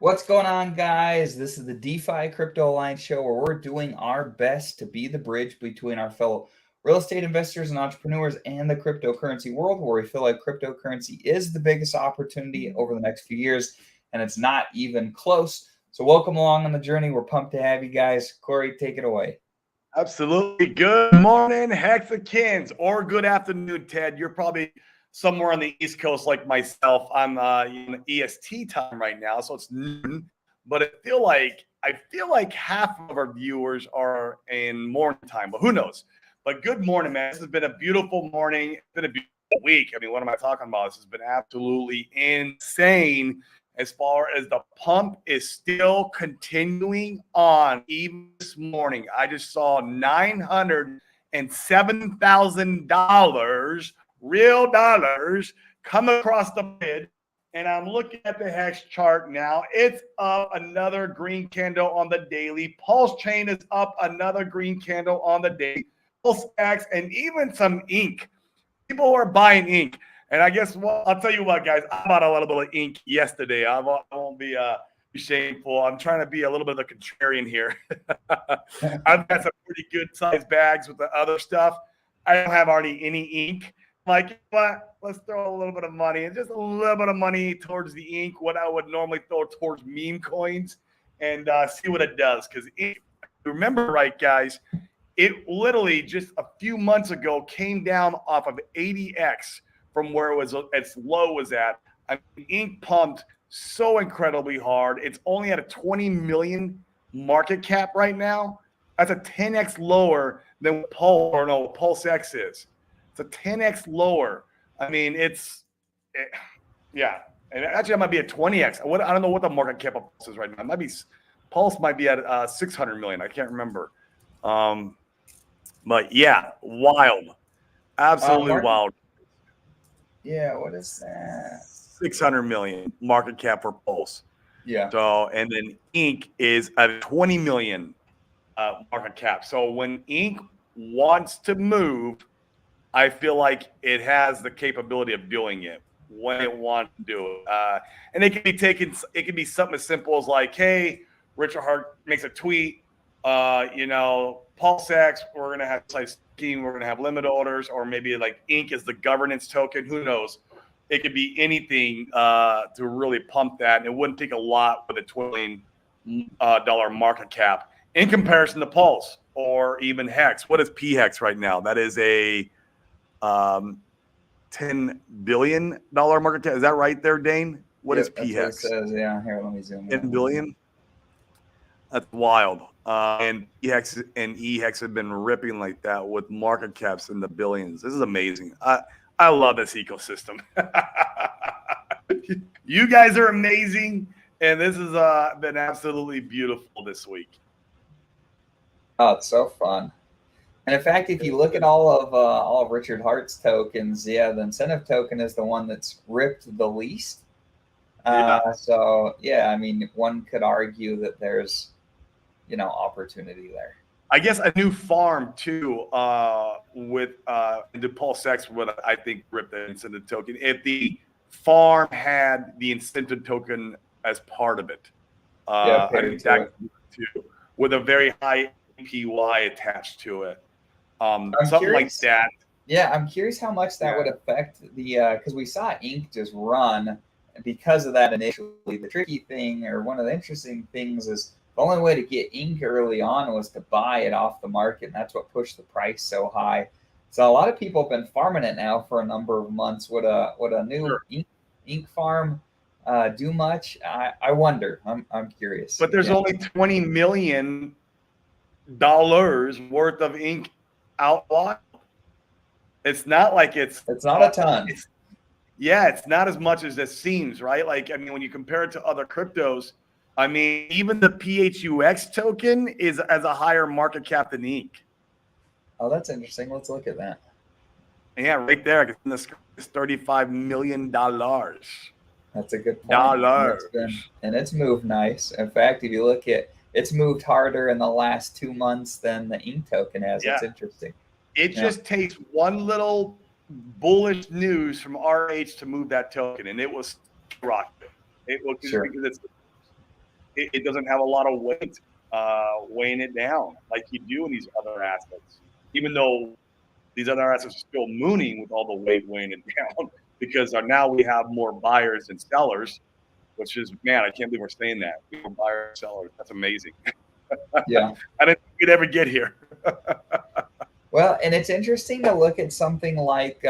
What's going on, guys? This is the DeFi Crypto Alliance show where we're doing our best to be the bridge between our fellow real estate investors and entrepreneurs and the cryptocurrency world, where we feel like cryptocurrency is the biggest opportunity over the next few years, and it's not even close. So welcome along on the journey. We're pumped to have you guys. Corey, take it away. Absolutely. Good morning, Hexakins, or good afternoon, Ted. You're probably somewhere on the East Coast like myself. I'm in EST time right now, so it's noon. But I feel like half of our viewers are in morning time, but who knows? But good morning, man. This has been a beautiful morning. It's been a beautiful week. I mean, what am I talking about? This has been absolutely insane. As far as the pump is still continuing on, even this morning, I just saw $907,000, real dollars, come across the bid. And I'm looking at the Hex chart now. It's up another green candle on the daily. Pulsechain is up another green candle on the daily. Pulsechain and even some ink. People are buying ink. And I guess I'll tell you what, guys, I bought a little bit of ink yesterday. I won't be shameful. I'm trying to be a little bit of a contrarian here. I've got some pretty good sized bags with the other stuff. I don't have already any ink. Like, you know what? Let's throw a little bit of money and just a little bit of money towards the ink, what I would normally throw towards meme coins, and see what it does. Because remember, right, guys, it literally just a few months ago came down off of 80x. From where it was its low was at. I mean, ink pumped so incredibly hard. It's only at a 20 million market cap right now. That's a 10x lower than PulseX is. It's a 10x lower. I mean, yeah. And actually, it might be a 20x. I don't know what the market cap of Pulse is right now. It might be Pulse might be at 600 million. I can't remember. But yeah, wild, absolutely wild. Yeah, what is that? 600 million market cap for Pulse. Yeah. So, and then Ink is at 20 million market cap. So when Ink wants to move, I feel like it has the capability of doing it when it wants to do it. And it can be something as simple as like, hey, Richard Hart makes a tweet, PulseX, we're going to have size scheme, we're going to have limit orders, or maybe like Ink is the governance token. Who knows? It could be anything to really pump that. And it wouldn't take a lot with a $20 million market cap in comparison to Pulse or even Hex. What is PHEX right now? That is a $10 billion market cap. Is that right there, Dane? What is PHEX? That's what it says. Yeah, here, let me zoom in. 10 billion? That's wild. And EHEX and EHEX have been ripping like that with market caps in the billions. This is amazing. I love this ecosystem. You guys are amazing, and this has been absolutely beautiful this week. Oh, it's so fun. And in fact, if you look at all of Richard Hart's tokens, yeah, the incentive token is the one that's ripped the least. So yeah, I mean, one could argue that there's opportunity there. I guess a new farm too with the PulseX would, I think, rip the incentive token if the farm had the incentive token as part of it. I think that too, with a very high APY attached to it. Something like that. Yeah, I'm curious how much that would affect the because we saw Ink just run because of that initially. The tricky thing, or one of the interesting things, is the only way to get Ink early on was to buy it off the market, and that's what pushed the price so high. So a lot of people have been farming it now for a number of months. Would a new Ink farm do much? I wonder. I'm curious. But there's only $20 million worth of Ink out. It's not like it's not a ton. It's not as much as it seems, right? Like, I mean, when you compare it to other cryptos, I mean, even the PHUX token is as a higher market cap than Ink. Oh, that's interesting. Let's look at that. Yeah, right there. It's $35 million. That's a good point. And it's moved nice. In fact, if you look at it's moved harder in the last 2 months than the Ink token has. Yeah. It's interesting. It just takes one little bullish news from RH to move that token, and it was rocket. It will because it's it doesn't have a lot of weight weighing it down like you do in these other assets. Even though these other assets are still mooning with all the weight weighing it down because now we have more buyers than sellers, which is, man, I can't believe we're saying that. We're buyers and sellers. That's amazing. Yeah. I didn't think we'd ever get here. Well, and it's interesting to look at something like,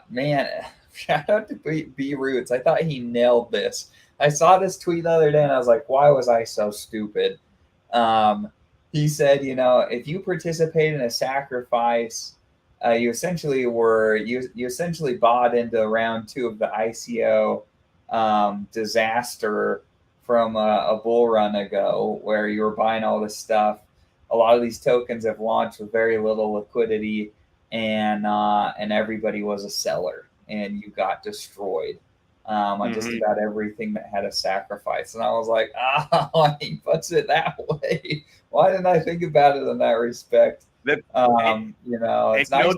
man, shout out to B Roots. I thought he nailed this. I saw this tweet the other day and I was like, why was I so stupid? He said, if you participate in a sacrifice, you essentially bought into round 2 of the ICO disaster from a bull run ago, where you were buying all this stuff. A lot of these tokens have launched with very little liquidity, and everybody was a seller, and you got destroyed on just about everything that had a sacrifice. And I was like, he puts it that way. Why didn't I think about it in that respect? It's nice. It's nice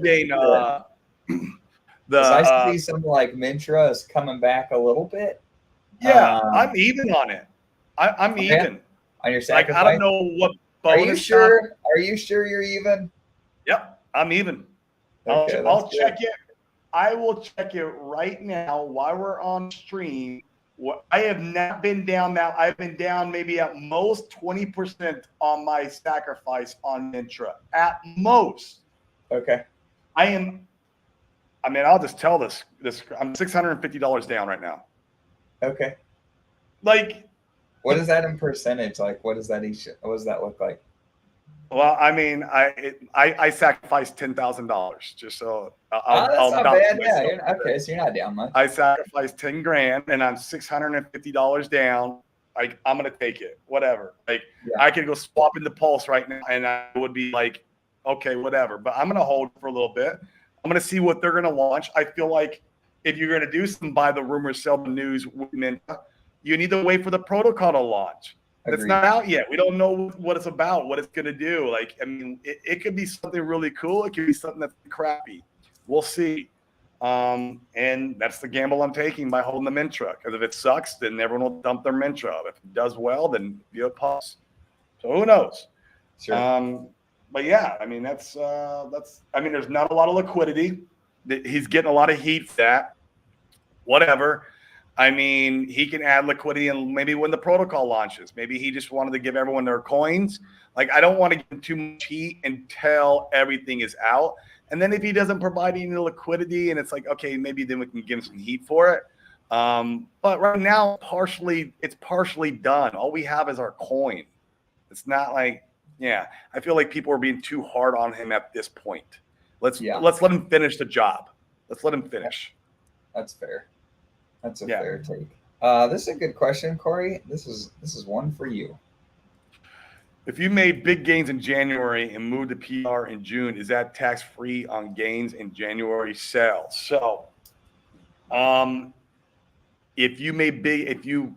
to see something like Mintra is coming back a little bit. Yeah, I'm even on it. I'm even on your sacrifice. Like, I don't know what bonus. Are you sure? Are you sure you're even? Yep, I'm even. Okay, I'll check it. I will check it right now while we're on stream. I have not been down now. I've been down maybe at most 20% on my sacrifice on Mintra. At most. Okay. I'll just tell this. I'm $650 down right now. Okay. Like, what is that in percentage? Like, what does that look like? Well, I sacrificed $10,000 just so. That's not bad. Yeah. Okay. So you're not down much. I sacrificed $10,000 and I'm $650 down. Like, I'm gonna take it. Whatever. Like, I could go swap into Pulse right now, and I would be like, okay, whatever. But I'm gonna hold for a little bit. I'm gonna see what they're gonna launch. I feel like if you're gonna do some buy the rumors, sell the news, you need to wait for the protocol to launch. Agreed. It's not out yet. We don't know what it's about, what it's going to do. Like, it could be something really cool. It could be something that's crappy. We'll see. And that's the gamble I'm taking by holding the Mintra. Because if it sucks, then everyone will dump their Mintra. If it does well, then you have Pulse. So who knows? Sure. But yeah, that's there's not a lot of liquidity. He's getting a lot of heat for that. Whatever. He can add liquidity and maybe when the protocol launches, maybe he just wanted to give everyone their coins. Like, I don't want to give him too much heat until everything is out. And then if he doesn't provide any liquidity and it's like, okay, maybe then we can give him some heat for it. But right now, it's partially done. All we have is our coin. It's not like, I feel like people are being too hard on him at this point. Let's let him finish the job. Let's let him finish. That's fair. That's a fair take. This is a good question, Corey. This is one for you. If you made big gains in January and moved to PR in June, is that tax free on gains in January sales? So, if you made big gains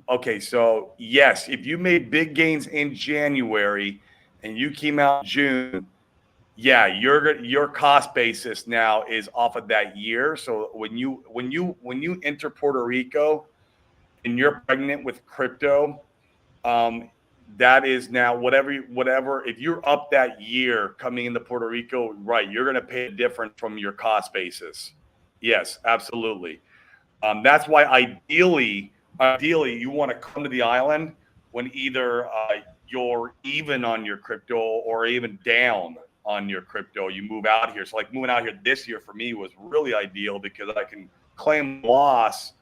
in January and you came out in June, your cost basis now is off of that year. So when you enter Puerto Rico and you're pregnant with crypto, that is now whatever. If you're up that year coming into Puerto Rico, right, you're going to pay a difference from your cost basis. Yes, absolutely. That's why ideally you want to come to the island when either you're even on your crypto or even down on your crypto. You move out here. So like moving out here this year for me was really ideal because I can claim loss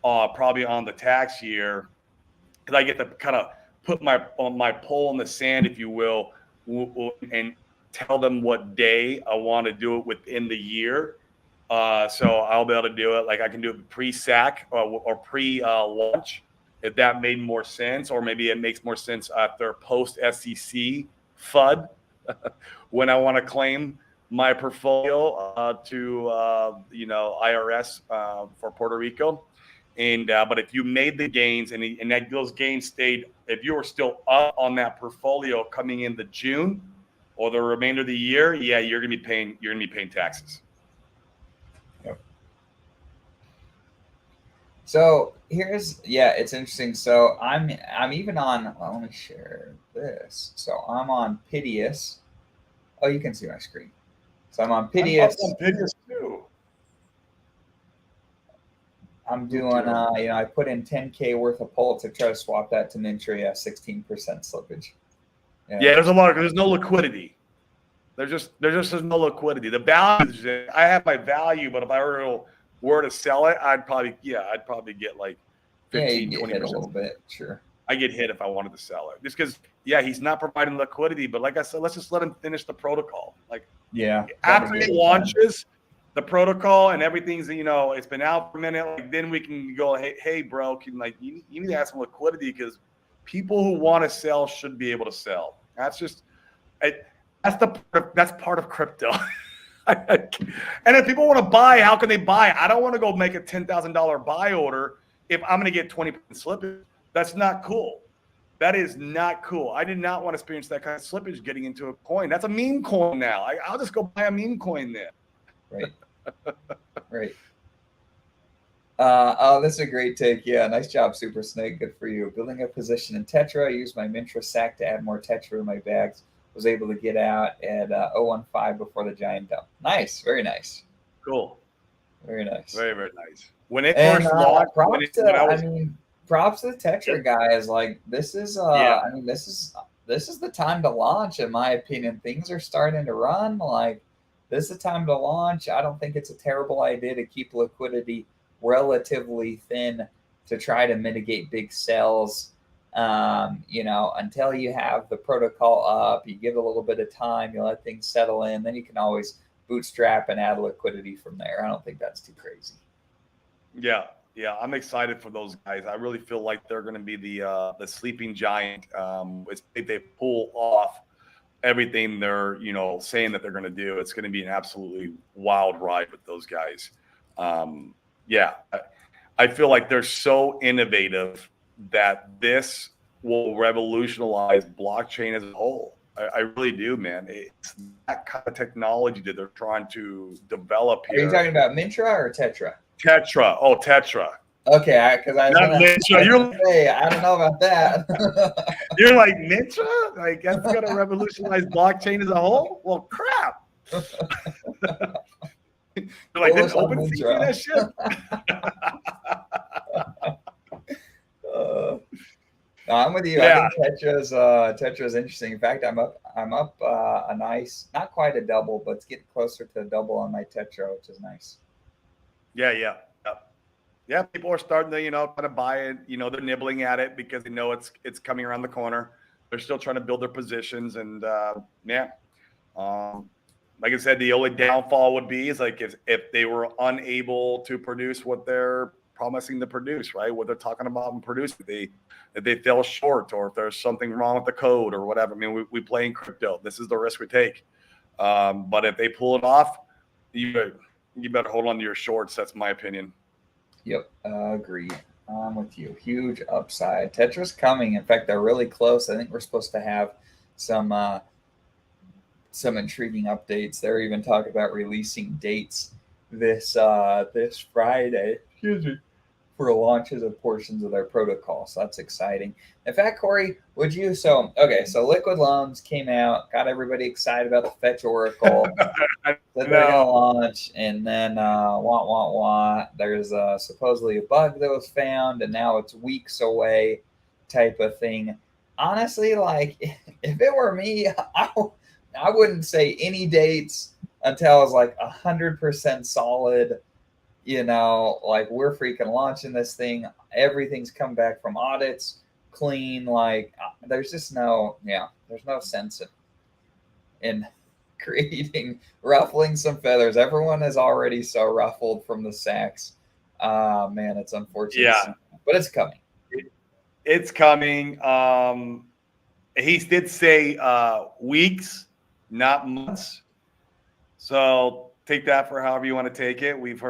probably on the tax year because I get to kind of put my pole in the sand, if you will, and tell them what day I want to do it within the year. So I'll be able to do it. Like I can do it pre-SAC or pre-launch if that made more sense, or maybe it makes more sense after post-SEC FUD when I want to claim my portfolio to IRS for Puerto Rico. And but if you made the gains and those gains stayed, if you were still up on that portfolio coming into June or the remainder of the year, you're gonna be paying taxes. Yep. So it's interesting. So I'm even on. Well, let me share this. So I'm on Piteous. Oh, you can see my screen. So I'm on I'm up Piteous. on Piteous too. I'm doing, I put in 10K worth of pull to try to swap that to Mintria, 16% slippage. Yeah, there's a lot of, there's no liquidity. There's no liquidity. The value, I have my value, but if I were to sell it, I'd probably get like 15, you get 20%. hit a little bit, sure. I get hit if I wanted to sell it. Just because, he's not providing liquidity. But like I said, let's just let him finish the protocol. Like, after he launches the protocol and everything's, it's been out for a minute, like, then we can go, hey, bro, you need to have some liquidity, because people who want to sell should be able to sell. That's just that's part of crypto. And if people want to buy, how can they buy? I don't want to go make a $10,000 buy order if I'm going to get 20% slippage. That's not cool. That is not cool. I did not want to experience that kind of slippage getting into a coin. That's a meme coin now. I'll just go buy a meme coin then. Right. Right. Oh, that's a great take. Yeah, nice job, Super Snake. Good for you. Building a position in Tetra. I used my Mintra sack to add more Tetra in my bags. Was able to get out at 015 before the giant dump. Nice. Very nice. Cool. Very nice. Very, very nice. When it first launched, props to the Tetra guys. Like, this is this is the time to launch, in my opinion. Things are starting to run. Like, this is the time to launch. I don't think it's a terrible idea to keep liquidity relatively thin to try to mitigate big sells. Until you have the protocol up, you give it a little bit of time, you let things settle in, then you can always bootstrap and add liquidity from there. I don't think that's too crazy. Yeah, I'm excited for those guys. I really feel like they're going to be the sleeping giant. If they pull off everything they're saying that they're going to do, it's going to be an absolutely wild ride with those guys. I feel like they're so innovative that this will revolutionize blockchain as a whole. I really do, man. It's that kind of technology that they're trying to develop here. Are you talking about Mintra or Tetra? Tetra. Oh, Tetra. Okay, because I don't know about that. You're like, Mintra? Like, that's going to revolutionize blockchain as a whole? Well, crap. You're like, didn't OpenSea do that shit? No, I'm with you. I think Tetra's interesting. In fact, I'm up a nice, not quite a double, but it's getting closer to a double on my Tetra, which is nice. Yeah. People are starting to, kind of buy it. They're nibbling at it because they know it's coming around the corner. They're still trying to build their positions, and like I said, the only downfall would be like if they were unable to produce what they're promising to produce, right? What they're talking about and produce, if they fell short, or if there's something wrong with the code or whatever. I mean, we play in crypto. This is the risk we take. But if they pull it off, you better hold on to your shorts. That's my opinion. Yep, agreed. I'm with you. Huge upside. Tetra's coming. In fact, they're really close. I think we're supposed to have some intriguing updates. They're even talking about releasing dates this Friday. Excuse me. For launches of portions of their protocol. So that's exciting. In fact, Corey, so Liquid Loans came out, got everybody excited about the Fetch Oracle that they're gonna launch, and then there's supposedly a bug that was found, and now it's weeks away type of thing. Honestly, like, if it were me, I wouldn't say any dates until I was like 100% solid. Like, we're freaking launching this thing. Everything's come back from audits clean. Like, there's just there's no sense in ruffling some feathers. Everyone is already so ruffled from the sacks. Man, it's unfortunate. Yeah, but it's coming. It's coming. He did say weeks, not months. So take that for however you want to take it. We've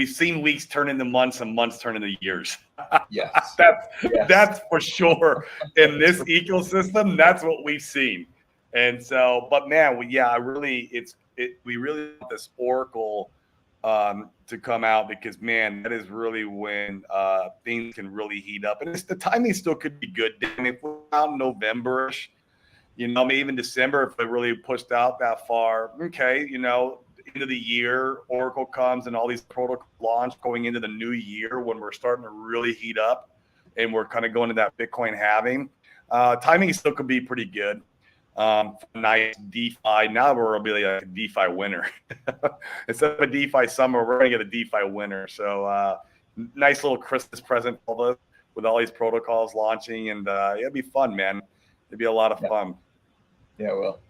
seen weeks turn into months and months turn into years. Yes. That's for sure. In this ecosystem, that's what we've seen. And so, but man, we really want this Oracle to come out, because man, that is really when things can really heat up, and the timing still could be good. I mean, if we're out in November-ish, maybe even December, if it really pushed out that far, okay, end of the year, Oracle comes and all these protocols launch going into the new year when we're starting to really heat up and we're kind of going to that Bitcoin halving. Timing still could be pretty good. Nice DeFi. Now we're going to be like a DeFi winner. Instead of a DeFi summer, we're going to get a DeFi winner. So nice little Christmas present with all these protocols launching. And it'll be fun, man. It'll be a lot of fun. Yeah, it will.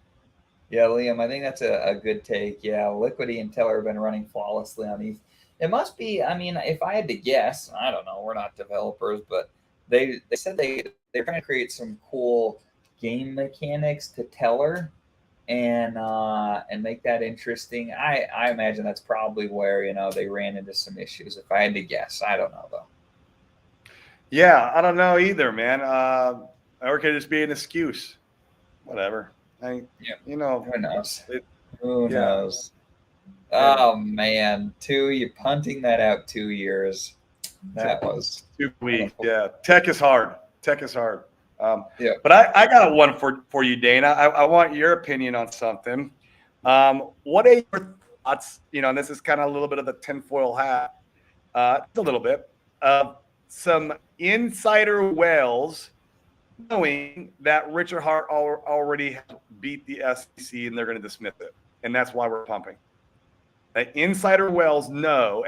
Yeah, Liam, I think that's a good take. Yeah, Liquidity and Teller have been running flawlessly on these. It must be, I mean, if I had to guess, I don't know, we're not developers, but they said they're trying to create some cool game mechanics to Teller and make that interesting. I imagine that's probably where, they ran into some issues. If I had to guess, I don't know though. Yeah, I don't know either, man. Or it could just be an excuse. Whatever. Who knows? Who knows? Oh man, you punting that out 2 years. That was 2 weeks. Yeah, tech is hard. Yeah. But I got one for you, Dana. I want your opinion on something. What are your thoughts? And this is kind of a little bit of the tinfoil hat, a little bit of some insider whales knowing that Richard Hart already beat the SEC and they're going to dismiss it, and that's why we're pumping. The insider whales know.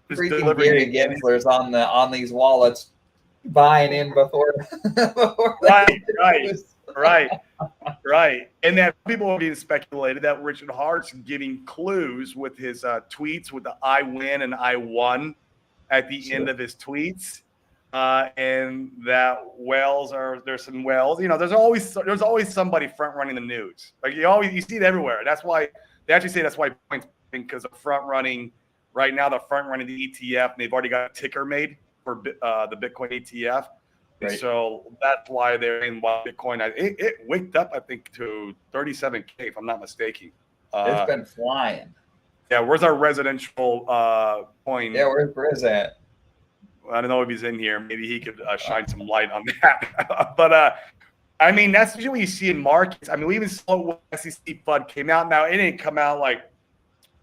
Freaking Gary Gensler's on these wallets buying in before. Right. And that people are being speculated that Richard Hart's giving clues with his tweets with the I win and I won at the end of his tweets. And that there's some whales, there's always somebody front running the news. Like you see it everywhere. That's why they actually say that's why points, because they're front running right now. They're front running the ETF, and they've already got a ticker made for the Bitcoin ETF. Right. So that's why they're in Bitcoin. It waked up, I think, to 37K, if I'm not mistaken. It's been flying. Yeah, where's our residential coin? Yeah, where's Briz at? I don't know if he's in here. Maybe he could shine some light on that. But I mean, that's usually what you see in markets. I mean, we even saw when SEC FUD came out. Now, it didn't come out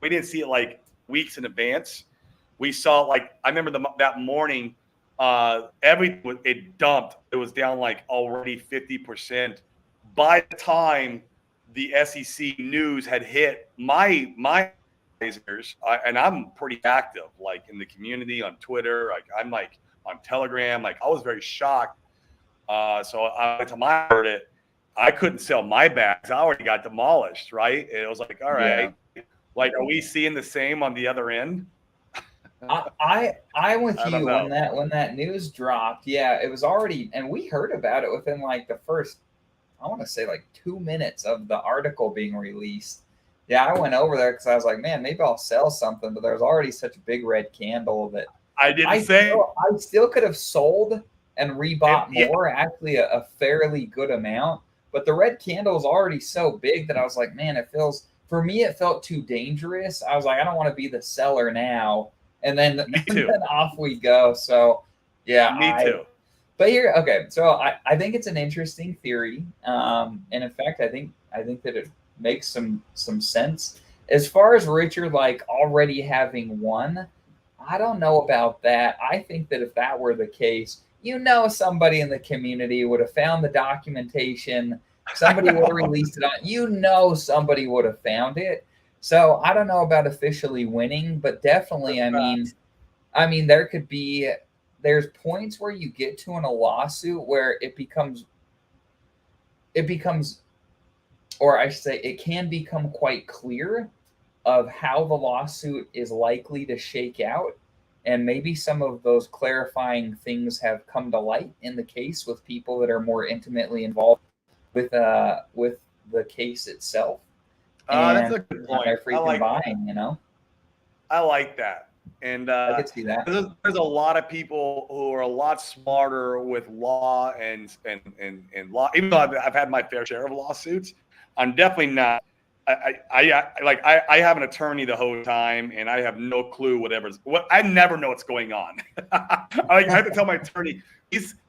we didn't see it weeks in advance. We saw I remember that morning, it dumped. It was down already 50%. By the time the SEC news had hit my and I'm pretty active in the community on Twitter, I'm on Telegram, I was very shocked. So by the time I heard it, I couldn't sell my bags. I already got demolished, right? And it was all right. Yeah. Are we seeing the same on the other end? I'm with you when that news dropped. Yeah, it was already, and we heard about it within the first, I want to say 2 minutes of the article being released. Yeah, I went over there because I was like, man, maybe I'll sell something, but there's already such a big red candle that I still could have sold and rebought more, actually a fairly good amount. But the red candle is already so big that I was like, man, it felt too dangerous. I was like, I don't want to be the seller now. And then, then off we go. So, yeah. Me too. But here, okay. So I think it's an interesting theory. And in fact, I think that it makes some sense. As far as Richard already having won, I don't know about that. I think that if that were the case, somebody in the community would have found the documentation. Somebody would have released it on. Somebody would have found it. So I don't know about officially winning, but definitely, I mean, there's points where you get to in a lawsuit where it becomes, or I should say, it can become quite clear of how the lawsuit is likely to shake out. And maybe some of those clarifying things have come to light in the case with people that are more intimately involved with the case itself. That's a good point. They're freaking buying, I like that. And I could see that. There's a lot of people who are a lot smarter with law and law. Even though I've had my fair share of lawsuits, I'm definitely not I have an attorney the whole time, and I have no clue what I never know what's going on. I have to tell my attorney,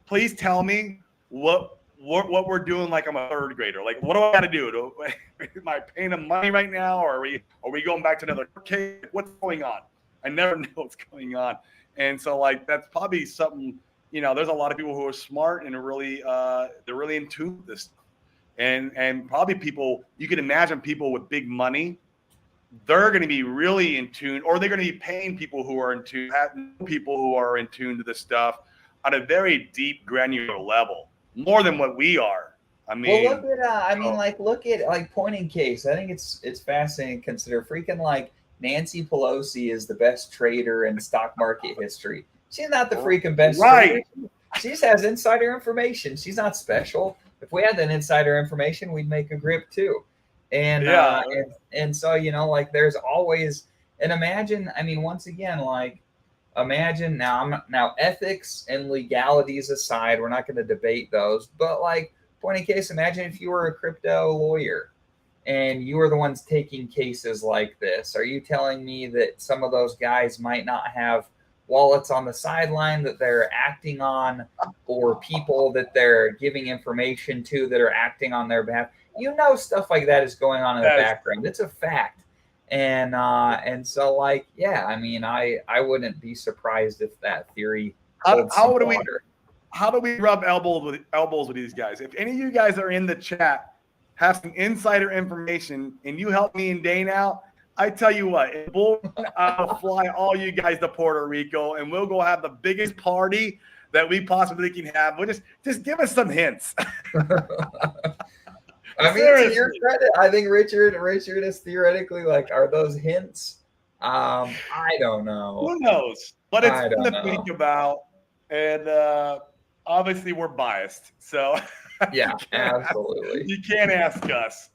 please tell me what we're doing. Like I'm a third grader. Like what do I got to do? Am I paying them money right now, or are we going back to another case? What's going on? I never know what's going on, and so like that's probably something. There's a lot of people who are smart and are really they're really in tune with this stuff. And probably people, you can imagine people with big money, they're going to be really in tune, or they're going to be paying people who are in tune, people who are in tune to this stuff on a very deep, granular level, more than what we are. I mean, well, look at point in case. I think it's fascinating to consider. Freaking like Nancy Pelosi is the best trader in stock market history. She's not the freaking best trader. She just has insider information. She's not special. If we had that insider information, we'd make a grip too. And and so like there's always, and imagine, once again, like imagine now ethics and legalities aside, we're not going to debate those, but like point in case, imagine if you were a crypto lawyer and you were the ones taking cases like this. Are you telling me that some of those guys might not have wallets on the sideline that they're acting on, or people that they're giving information to that are acting on their behalf? Stuff like that is going on in the background. It's a fact. And so like, yeah, I wouldn't be surprised if that theory holds some water. How do we rub elbows with these guys? If any of you guys are in the chat, have some insider information, and you help me and Dane out, I tell you what, I'll fly all you guys to Puerto Rico, and we'll go have the biggest party that we possibly can have. We'll just give us some hints. To your credit, I think Richard is theoretically like, are those hints? I don't know. Who knows? But it's fun to think about, and obviously we're biased, so yeah, absolutely. You can't ask us.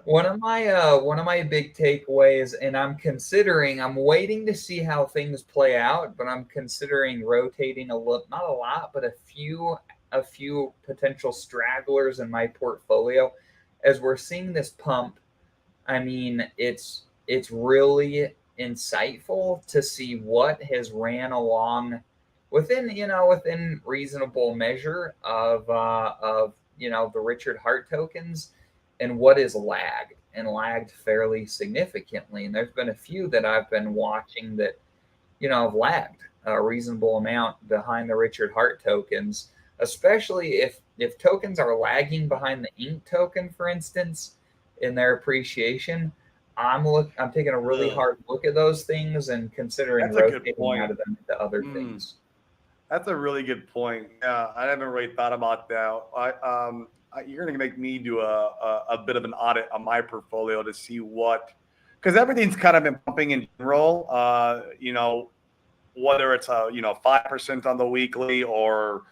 One of my big takeaways, and I'm waiting to see how things play out, but I'm considering rotating not a lot, but a few potential stragglers in my portfolio as we're seeing this pump. It's really insightful to see what has ran along within reasonable measure of the Richard Hart tokens, and what is lagged fairly significantly. And there's been a few that I've been watching that, have lagged a reasonable amount behind the Richard Hart tokens, especially if tokens are lagging behind the Ink token, for instance, in their appreciation. I'm taking a really hard look at those things and considering rotating out of them into other things. That's a really good point. Yeah, I haven't really thought about that. You're going to make me do a bit of an audit on my portfolio to see because everything's kind of been pumping in general, whether it's 5% on the weekly or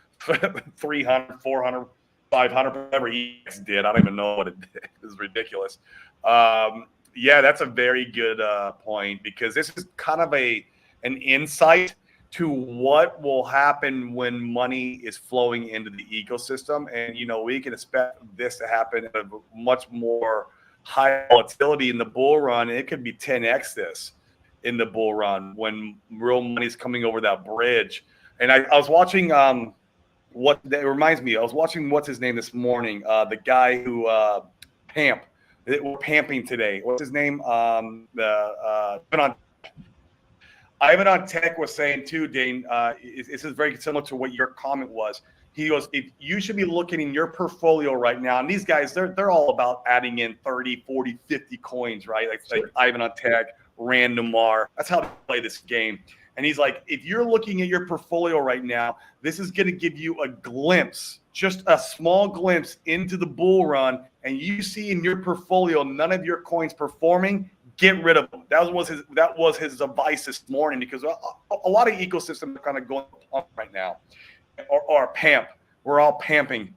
300, 400, 500, whatever EX did. I don't even know what it did. It was ridiculous. Yeah, that's a very good point, because this is kind of an insight to what will happen when money is flowing into the ecosystem. And, we can expect this to happen at a much more high volatility in the bull run. It could be 10x this in the bull run when real money is coming over that bridge. And I was watching what that reminds me. I was watching what's his name this morning. The guy who Pamp. We're pamping today. What's his name? Ivan on Tech was saying too, Dane, this is very similar to what your comment was. He goes, if you should be looking in your portfolio right now, and these guys, they're all about adding in 30, 40, 50 coins, right? Like Ivan on Tech, Randomar. That's how they play this game. And he's like, if you're looking at your portfolio right now, this is going to give you a glimpse, just a small glimpse into the bull run, and you see in your portfolio none of your coins performing, get rid of them. That was his advice this morning, because a lot of ecosystems are kind of going pump right now, or pamp. We're all pamping.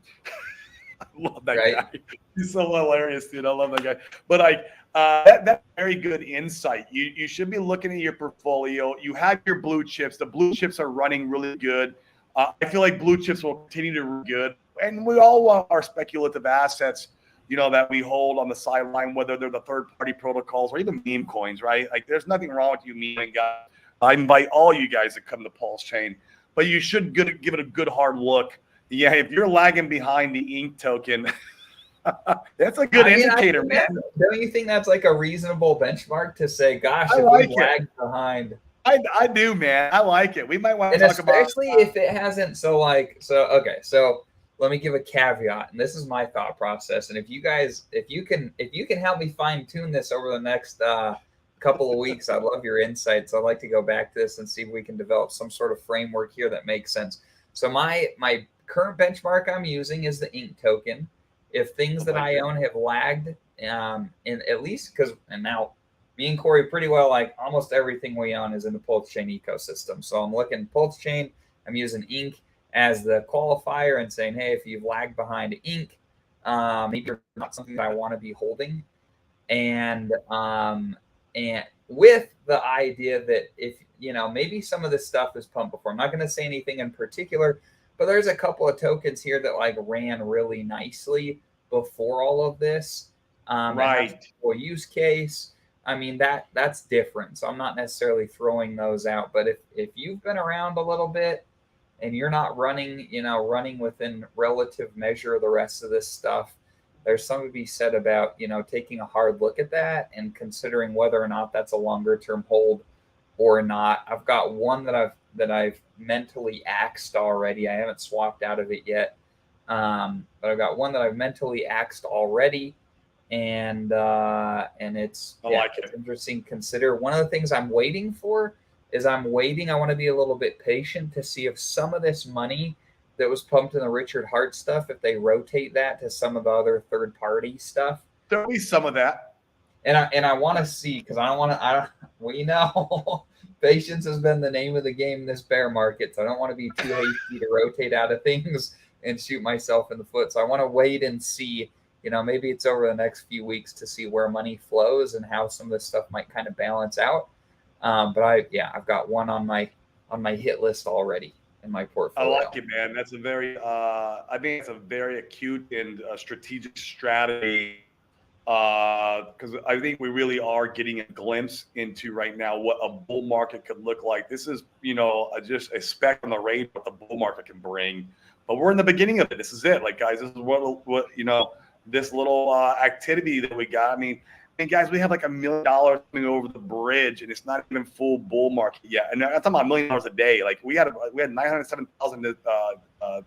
I love that guy. He's so hilarious, dude. I love that guy. But that's very good insight. You should be looking at your portfolio. You have your blue chips. The blue chips are running really good. I feel like blue chips will continue to run good, and we all want our speculative assets that we hold on the sideline, whether they're the third-party protocols or even meme coins, right? Like, there's nothing wrong with you memeing, guys. I invite all you guys to come to Pulsechain, but you should give it a good hard look. Yeah, if you're lagging behind the ink token, that's a good indicator, man. Don't you think that's like a reasonable benchmark to say, gosh, I if like we lagged behind? I do, man. I like it. We might want to And talk about, especially if it hasn't. So let me give a caveat, and this is my thought process. And if you can help me fine tune this over the next couple of weeks, I love your insights. I'd like to go back to this and see if we can develop some sort of framework here that makes sense. So my current benchmark I'm using is the ink token. If things that I own have lagged, in at least and now me and Corey pretty well, like almost everything we own is in the Pulsechain ecosystem. So I'm looking Pulsechain, I'm using ink as the qualifier and saying, hey, if you've lagged behind ink, maybe you're not something that I want to be holding. And with the idea that if maybe some of this stuff is pumped before. I'm not going to say anything in particular, but there's a couple of tokens here that like ran really nicely before all of this. right. For use case, I mean that's different. So I'm not necessarily throwing those out. But if you've been around a little bit and you're not running within relative measure of the rest of this stuff, there's something to be said about taking a hard look at that and considering whether or not that's a longer term hold or not. I've got one that I've mentally axed already. I haven't swapped out of it yet, but I've got one that I've mentally axed already, and it's it's interesting to consider. One of the things I'm waiting for is I want to be a little bit patient to see if some of this money that was pumped in the Richard Hart stuff, if they rotate that to some of the other third party stuff. There'll be some of that. And I want to see, because we know patience has been the name of the game in this bear market. So I don't want to be too hasty to rotate out of things and shoot myself in the foot. So I want to wait and see, maybe it's over the next few weeks to see where money flows and how some of this stuff might kind of balance out. But I've got one on my hit list already in my portfolio. I like it, man. That's a very, I think it's a very acute and strategic strategy, because I think we really are getting a glimpse into right now what a bull market could look like. This is, just a speck on the radar what the bull market can bring. But we're in the beginning of it. This is it. Like, guys, this is what this little activity that we got. I mean, guys, we have like $1 million coming over the bridge, and it's not even full bull market yet. And I'm talking about $1 million a day. Like we had 907,000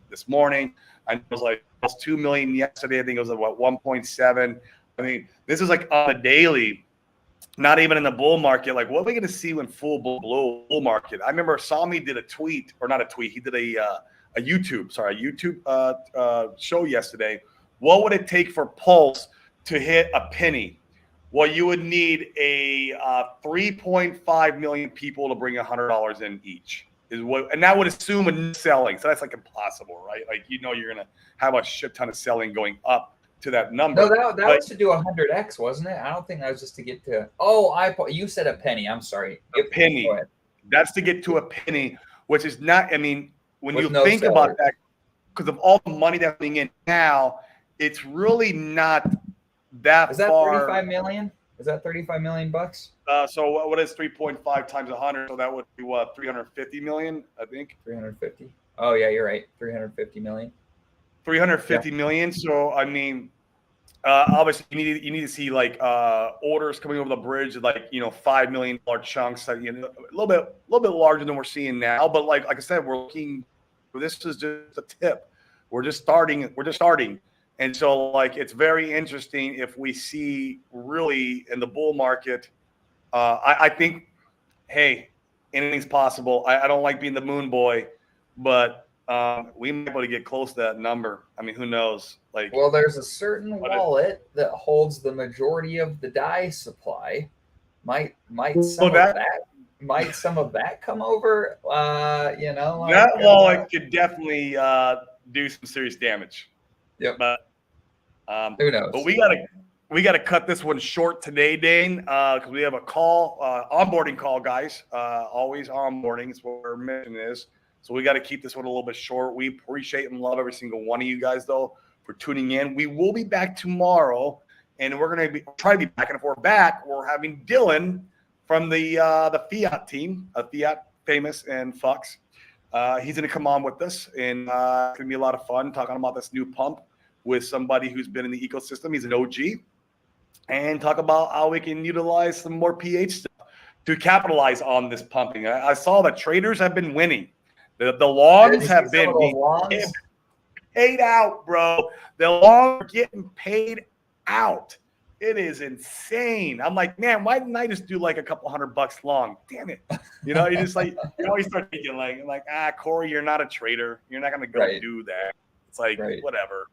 this morning. I know it was like almost 2 million yesterday. I think it was about 1.7. I mean, this is like on a daily, not even in the bull market. Like, what are we going to see when full bull market? I remember Sami did a tweet, or not a tweet. He did a YouTube show yesterday. What would it take for Pulse to hit a penny? Well, you would need a 3.5 million people to bring $100 in each. And that would assume a selling. So that's like impossible, right? Like, you're going to have a shit ton of selling going up to that number. No, that was to do 100x, wasn't it? I don't think that was just to get to. You said a penny. I'm sorry. A penny. That's to get to a penny, which is not. I mean, when you think about that, because of all the money that's coming in now, it's really not that. Is that far. 35 million? Is that 35 million bucks? So what is 3.5 times 100? So that would be what, 350 million, I think. 350. Oh yeah, you're right. 350 million. 350 million. So I mean, obviously you need to see like orders coming over the bridge, like $5 million chunks, a little bit larger than we're seeing now. But like I said, we're looking. This is just a tip. We're just starting. And so like it's very interesting if we see really in the bull market. I think, hey, anything's possible. I don't like being the moon boy, but we might be able to get close to that number. I mean, who knows? Like, well, there's a certain wallet that holds the majority of the DAI supply. Might some of that come over? That wallet could definitely do some serious damage. Yep. But who knows? But we gotta cut this one short today, Dane, because we have a call, onboarding call, guys. Always onboarding is what our mission is. So we got to keep this one a little bit short. We appreciate and love every single one of you guys, though. for tuning in. We will be back tomorrow, and we're going to try to be back. And if we're back, we're having Dylan from the Fiat team, Fiat Famous and Fox. He's going to come on with us, and it's going to be a lot of fun talking about this new pump with somebody who's been in the ecosystem. He's an OG, and talk about how we can utilize some more pH stuff to capitalize on this pumping. I saw that traders have been winning. The longs have been paid out, bro. The longs are getting paid out. It is insane. I'm like, man, why didn't I just do like a couple $100 long? Damn it. You know, you just like, you always start thinking like, Corey, you're not a trader. You're not going to go do that. It's like, whatever.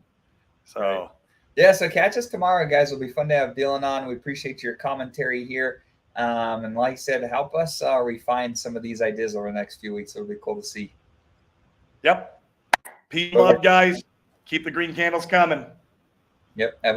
So, yeah. So catch us tomorrow, guys. It'll be fun to have Dylan on. We appreciate your commentary here. And like I said, help us refine some of these ideas over the next few weeks. It'll be cool to see. Yep. Peace, love, guys. Keep the green candles coming. Yep. Have a good